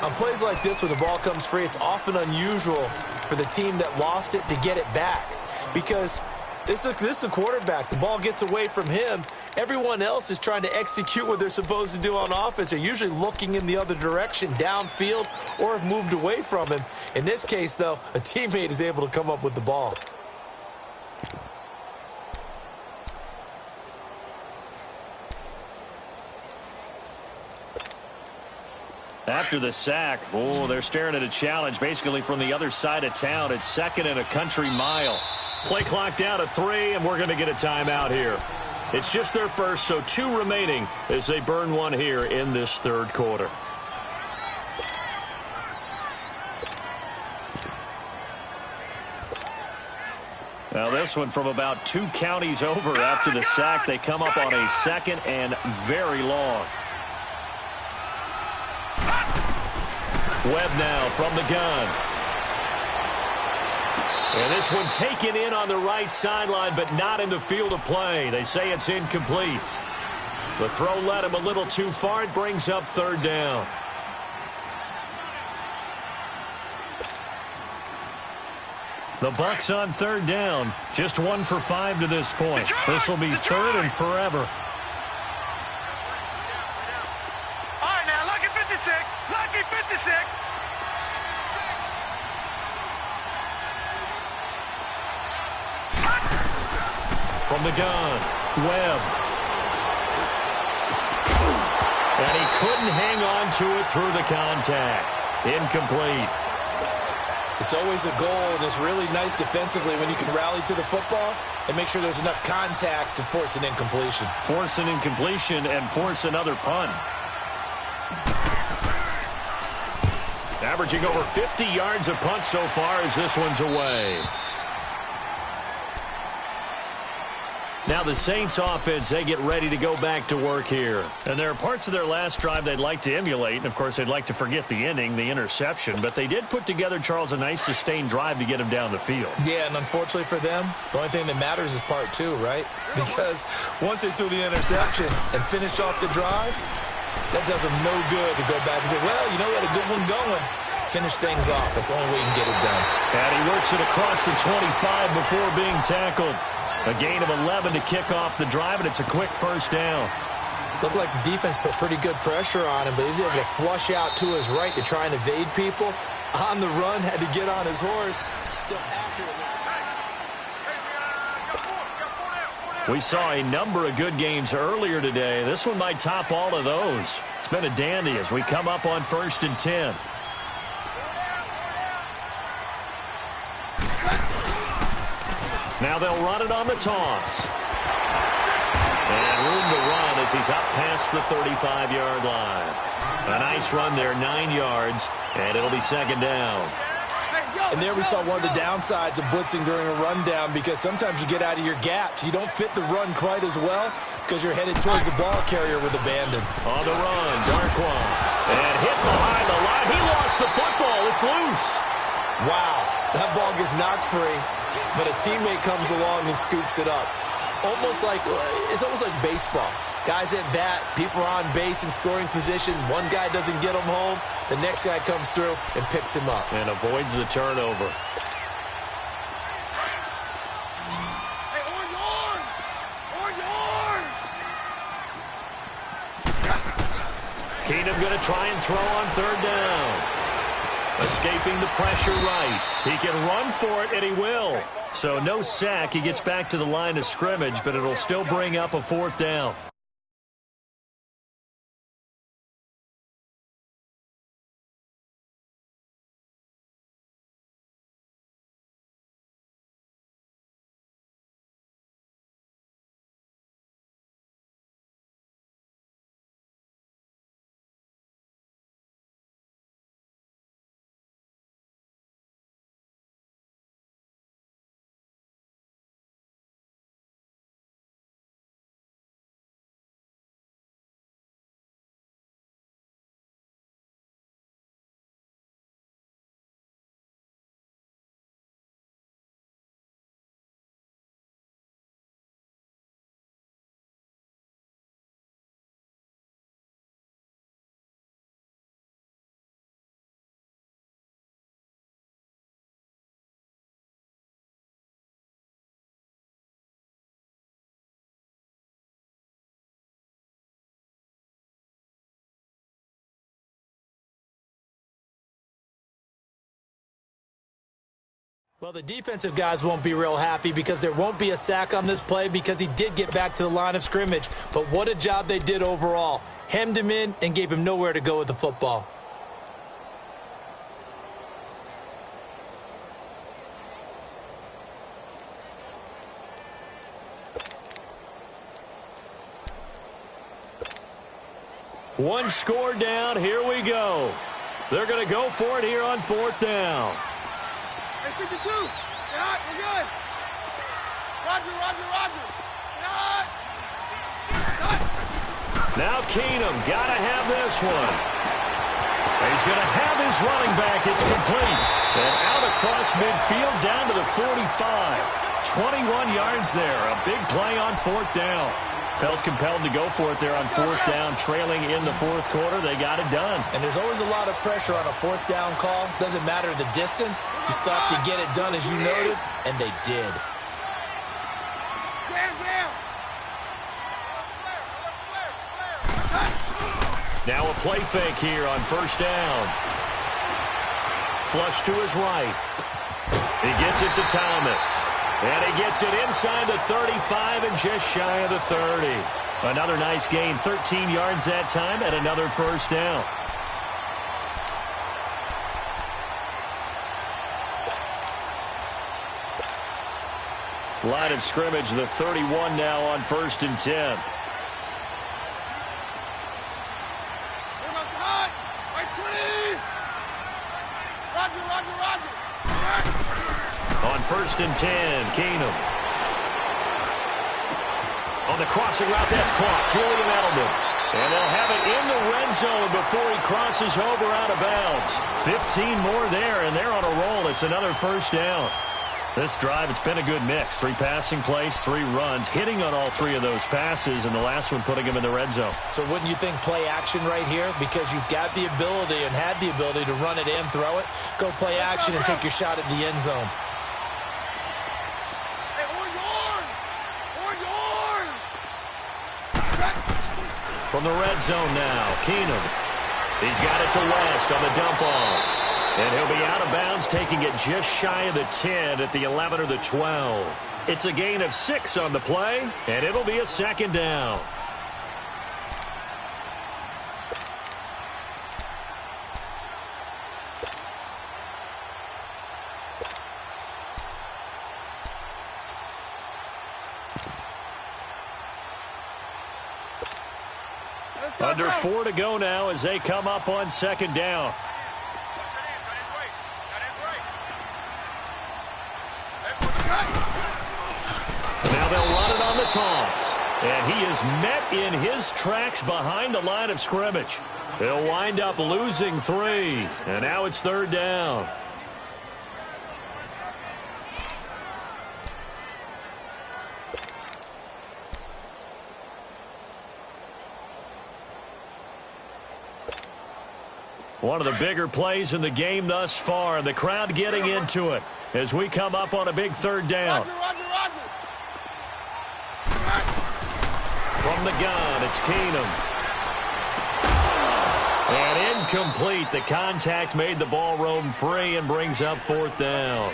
On plays like this, when the ball comes free, it's often unusual for the team that lost it to get it back, because This is a quarterback. The ball gets away from him. Everyone else is trying to execute what they're supposed to do on offense. They're usually looking in the other direction, downfield, or have moved away from him. In this case, though, a teammate is able to come up with the ball. After the sack, they're staring at a challenge basically from the other side of town. It's 2nd and a country mile. Play clock down to 3, and we're going to get a timeout here. It's just their first, so 2 remaining as they burn one here in this 3rd quarter. Now this one from about 2 counties over after the sack. They come up on a 2nd and very long. Webb now from the gun. And this one taken in on the right sideline, but not in the field of play. They say it's incomplete. The throw led him a little too far. It brings up 3rd down. The Bucs on 3rd down. Just 1 for 5 to this point. This will be 3rd and forever. All right, now, lucky 56. Lucky 56. From the gun, Webb. And he couldn't hang on to it through the contact. Incomplete. It's always a goal, and it's really nice defensively when you can rally to the football and make sure there's enough contact to force an incompletion. Force an incompletion and force another punt. Averaging over 50 yards a punt so far as this one's away. Now the Saints offense, they get ready to go back to work here. And there are parts of their last drive they'd like to emulate. And, of course, they'd like to forget the ending, the interception. But they did put together, Charles, a nice sustained drive to get him down the field. Yeah, and unfortunately for them, the only thing that matters is part 2, right? Because once they threw the interception and finished off the drive, that does them no good to go back and say, well, you know, we had a good one going. Finish things off. That's the only way you can get it done. And he works it across the 25 before being tackled. A gain of 11 to kick off the drive, and it's a quick 1st down. Looked like the defense put pretty good pressure on him, but he's able to flush out to his right to try and evade people. On the run, had to get on his horse. Still accurately. We saw a number of good games earlier today. This one might top all of those. It's been a dandy as we come up on 1st and 10. Now they'll run it on the toss. And room to run as he's up past the 35-yard line. A nice run there, 9 yards, and it'll be 2nd down. And there we saw one of the downsides of blitzing during a rundown, because sometimes you get out of your gaps. You don't fit the run quite as well because you're headed towards the ball carrier with abandon. On the run, Darquan. And hit behind the line. He lost the football. It's loose. Wow, that ball gets knocked free, but a teammate comes along and scoops it up. It's almost like baseball. Guys at bat, people are on base in scoring position. One guy doesn't get him home. The next guy comes through and picks him up. And avoids the turnover. Hey, on yard! Keenum going to try and throw on 3rd down. Escaping the pressure right. He can run for it, and he will. So no sack. He gets back to the line of scrimmage, but it'll still bring up a 4th down. Well, the defensive guys won't be real happy because there won't be a sack on this play because he did get back to the line of scrimmage. But what a job they did overall. Hemmed him in and gave him nowhere to go with the football. One score down. Here we go. They're going to go for it here on 4th down. Hey, 52. Get out. We're good. Roger. Get out. Now Keenum got to have this one. He's going to have his running back. It's complete. And out across midfield down to the 45. 21 yards there. A big play on 4th down. Felt compelled to go for it there on 4th down, trailing in the 4th quarter. They got it done. And there's always a lot of pressure on a 4th down call. Doesn't matter the distance. You still have to get it done, as you noted, and they did. Now a play fake here on 1st down. Flush to his right. He gets it to Thomas. And he gets it inside the 35 and just shy of the 30. Another nice gain, 13 yards that time, and another 1st down. Line of scrimmage, the 31 now on 1st and 10. On 1st and 10, Keenum. On the crossing route, that's caught. Julian Edelman. And they'll have it in the red zone before he crosses over out of bounds. 15 more there, and they're on a roll. It's another 1st down. This drive, it's been a good mix. 3 passing plays, 3 runs, hitting on all 3 of those passes, and the last one putting him in the red zone. So wouldn't you think play action right here? Because you've got the ability and had the ability to run it and throw it. Go play action and take your shot at the end zone. From the red zone now, Keenum. He's got it to West on the dump off. And he'll be out of bounds, taking it just shy of the 10 at the 11 or the 12. It's a gain of 6 on the play, and it'll be a 2nd down. Under 4 to go now as they come up on 2nd down. Now they'll run it on the toss. And he is met in his tracks behind the line of scrimmage. He'll wind up losing 3. And now it's 3rd down. One of the bigger plays in the game thus far. The crowd getting into it as we come up on a big 3rd down. From the gun, it's Keenum. And incomplete. The contact made the ball roam free and brings up 4th down.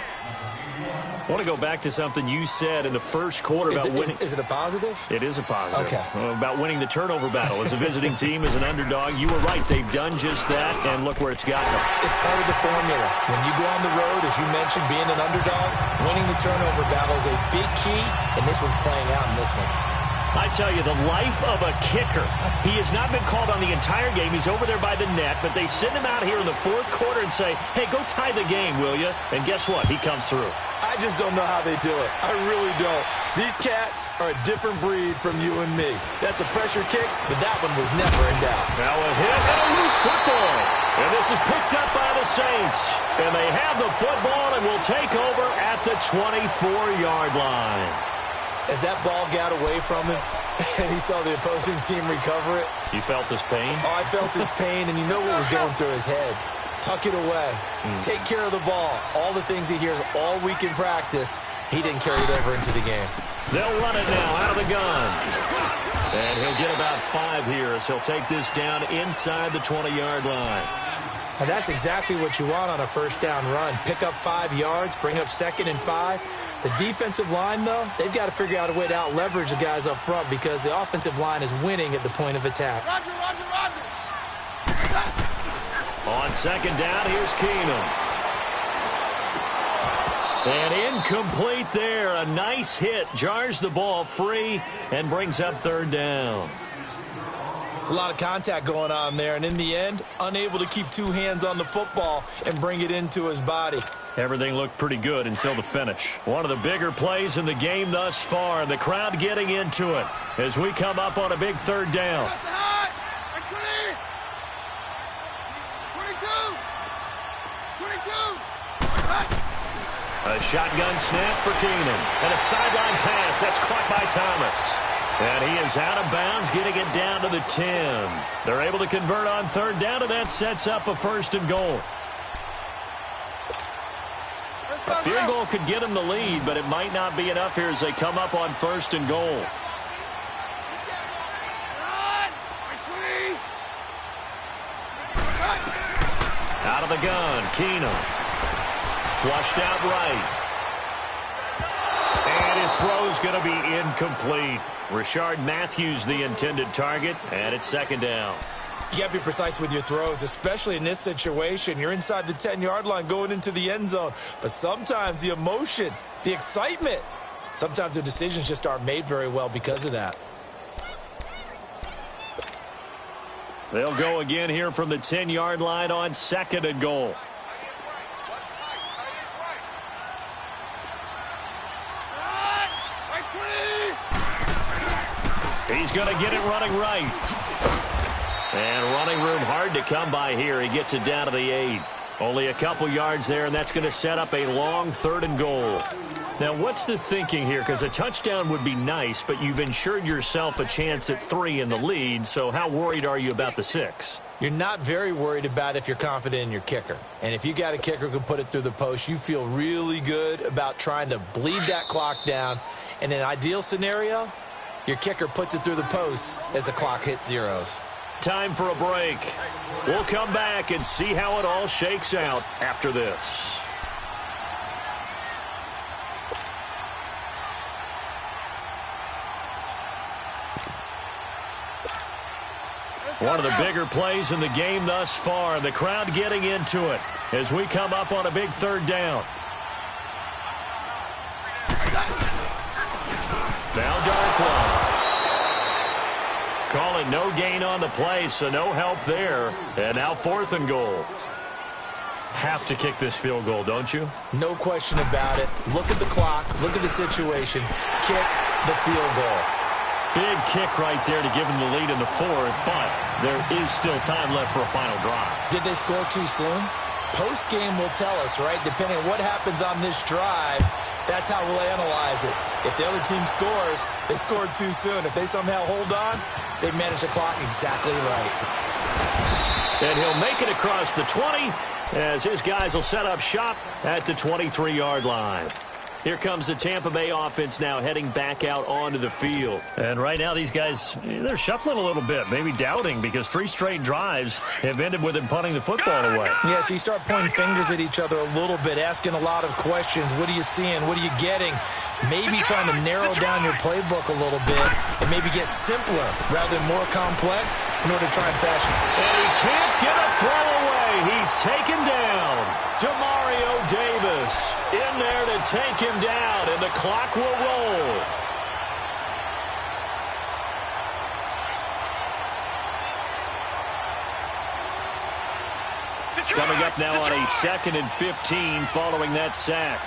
I want to go back to something you said in the 1st quarter about winning. Is it a positive? It is a positive. Okay. About winning the turnover battle. As a visiting team, as an underdog, you were right. They've done just that, and look where it's gotten them. It's part of the formula. When you go on the road, as you mentioned, being an underdog, winning the turnover battle is a big key, and this one's playing out in this one. I tell you, the life of a kicker. He has not been called on the entire game. He's over there by the net, but they send him out here in the 4th quarter and say, hey, go tie the game, will you? And guess what? He comes through. I just don't know how they do it. I really don't. These cats are a different breed from you and me. That's a pressure kick, but that one was never in doubt. Now a hit and a loose football. And this is picked up by the Saints. And they have the football and will take over at the 24-yard line. As that ball got away from him and he saw the opposing team recover it. You felt his pain? Oh, I felt his pain, and you know what was going through his head. Tuck it away. Take care of the ball. All the things he hears all week in practice, he didn't carry it over into the game. They'll run it now out of the gun. And he'll get about 5 here as he'll take this down inside the 20-yard line. And that's exactly what you want on a first down run. Pick up 5 yards, bring up 2nd and 5. The defensive line, though, they've got to figure out a way to out-leverage the guys up front because the offensive line is winning at the point of attack. Roger, Roger, Roger. On 2nd down, here's Keenum. And incomplete there. A nice hit. Jars the ball free and brings up 3rd down. It's a lot of contact going on there, and in the end, unable to keep 2 hands on the football and bring it into his body. Everything looked pretty good until the finish. One of the bigger plays in the game thus far. The crowd getting into it as we come up on a big 3rd down. 22. A shotgun snap for Keenum. And a sideline pass. That's caught by Thomas. And he is out of bounds, getting it down to the 10. They're able to convert on 3rd down, and that sets up a 1st and goal. A field goal could get them the lead, but it might not be enough here as they come up on 1st and goal. Out of the gun, Keenum. Flushed out right. And his throw's going to be incomplete. Rashard Matthews, the intended target, and it's 2nd down. You got to be precise with your throws, especially in this situation. You're inside the 10-yard line going into the end zone. But sometimes the emotion, the excitement, sometimes the decisions just aren't made very well because of that. They'll go again here from the 10-yard line on 2nd and goal. He's going to get it running right. And running room hard to come by here. He gets it down to the 8. Only a couple yards there, and that's going to set up a long 3rd and goal. Now, what's the thinking here? Because a touchdown would be nice, but you've ensured yourself a chance at 3 in the lead, so how worried are you about the 6? You're not very worried about if you're confident in your kicker. And if you got a kicker who can put it through the post, you feel really good about trying to bleed that clock down. In an ideal scenario, your kicker puts it through the post as the clock hits zeros. Time for a break. We'll come back and see how it all shakes out after this. One of the bigger plays in the game thus far. The crowd getting into it as we come up on a big 3rd down. Found Darkwa. Call it no gain on the play, so no help there. And now 4th and goal. Have to kick this field goal, don't you? No question about it. Look at the clock. Look at the situation. Kick the field goal. Big kick right there to give them the lead in the 4th, but there is still time left for a final drive. Did they score too soon? Post-game will tell us, right? Depending on what happens on this drive, that's how we'll analyze it. If the other team scores, they scored too soon. If they somehow hold on, they manage the clock exactly right. And he'll make it across the 20 as his guys will set up shop at the 23-yard line. Here comes the Tampa Bay offense now heading back out onto the field. And right now these guys, they're shuffling a little bit, maybe doubting, because 3 straight drives have ended with them punting the football away. Yeah, so you start pointing fingers at each other a little bit, asking a lot of questions. What are you seeing? What are you getting? Maybe trying to narrow down your playbook a little bit and maybe get simpler rather than more complex in order to try and fashion. And he can't get a throw away. He's taken down. Demario Davis in there to take him down, and the clock will roll. Coming up now on a 2nd and 15 following that sack.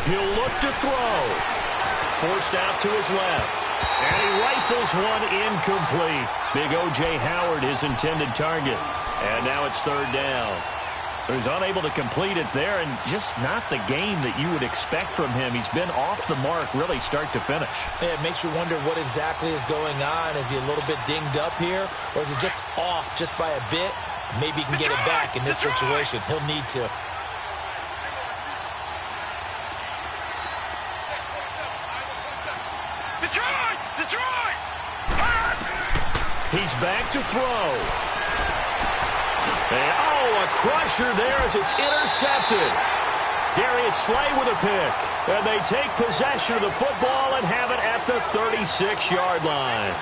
He'll look to throw. Forced out to his left. And he rifles one incomplete. Big O.J. Howard, his intended target. And now it's 3rd down. So he's unable to complete it there, and just not the game that you would expect from him. He's been off the mark really start to finish. Yeah, it makes you wonder what exactly is going on. Is he a little bit dinged up here, or is it just off just by a bit? Maybe he can get it back in this situation. He'll need to. He's back to throw. And, oh, a crusher there as it's intercepted. Darius Slay with a pick. And they take possession of the football and have it at the 36-yard line.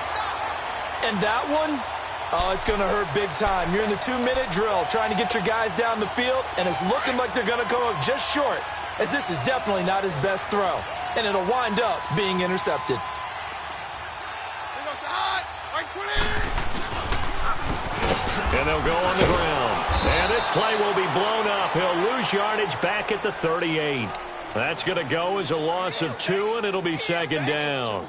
And that one, oh, it's going to hurt big time. You're in the 2-minute drill trying to get your guys down the field, and it's looking like they're going to go up just short, as this is definitely not his best throw. And it'll wind up being intercepted. And they'll go on the ground. And this play will be blown up. He'll lose yardage back at the 38. That's going to go as a loss of 2, and it'll be second down.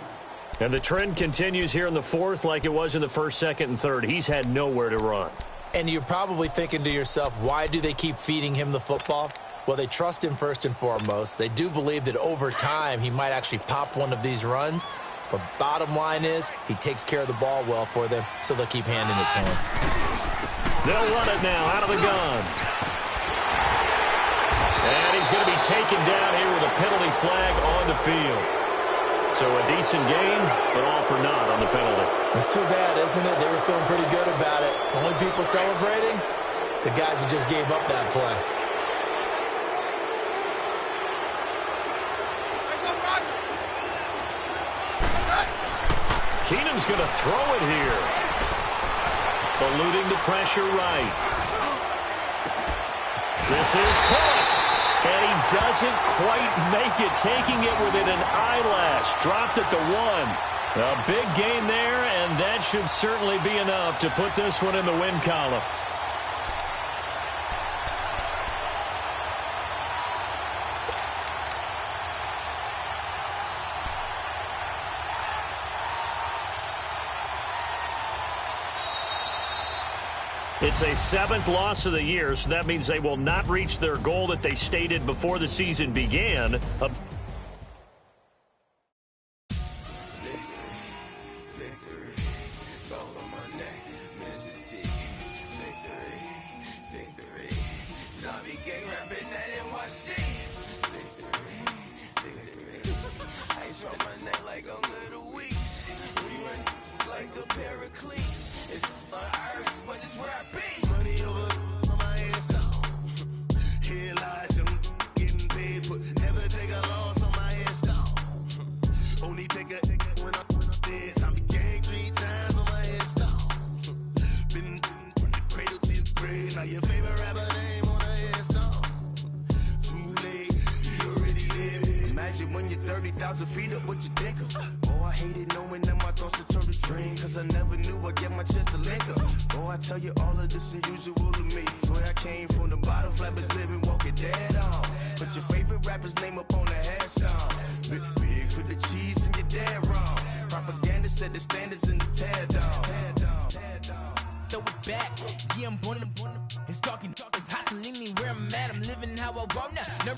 And the trend continues here in the fourth like it was in the first, second, and third. He's had nowhere to run. And you're probably thinking to yourself, why do they keep feeding him the football? Well, they trust him first and foremost. They do believe that over time he might actually pop one of these runs. But bottom line is he takes care of the ball well for them, so they'll keep handing it to him. They'll run it now out of the gun. And he's going to be taken down here with a penalty flag on the field. So a decent game, but all for naught on the penalty. It's too bad, isn't it? They were feeling pretty good about it. Only people celebrating, the guys who just gave up that play. Keenum's going to throw it here. Eluding the pressure right. This is caught. And he doesn't quite make it, taking it within an eyelash. Dropped at the 1. A big gain there, and that should certainly be enough to put this one in the win column. It's a 7th loss of the year, so that means they will not reach their goal that they stated before the season began. When you're 30,000 feet up, what you think of? Oh, I hated knowing that my thoughts would turn to dream, cause I never knew I'd get my chance to link up. Oh, I tell you all of this unusual to me. Swear I came from the bottom, flappers living, walking dead on. Put your favorite rapper's name up on the headstone. Big for the cheese and you're dead wrong. Propaganda set the standards in the tear down. Throw it back, yeah, I'm born. It's talking, it's hustling me where I'm at. I'm living how I want now.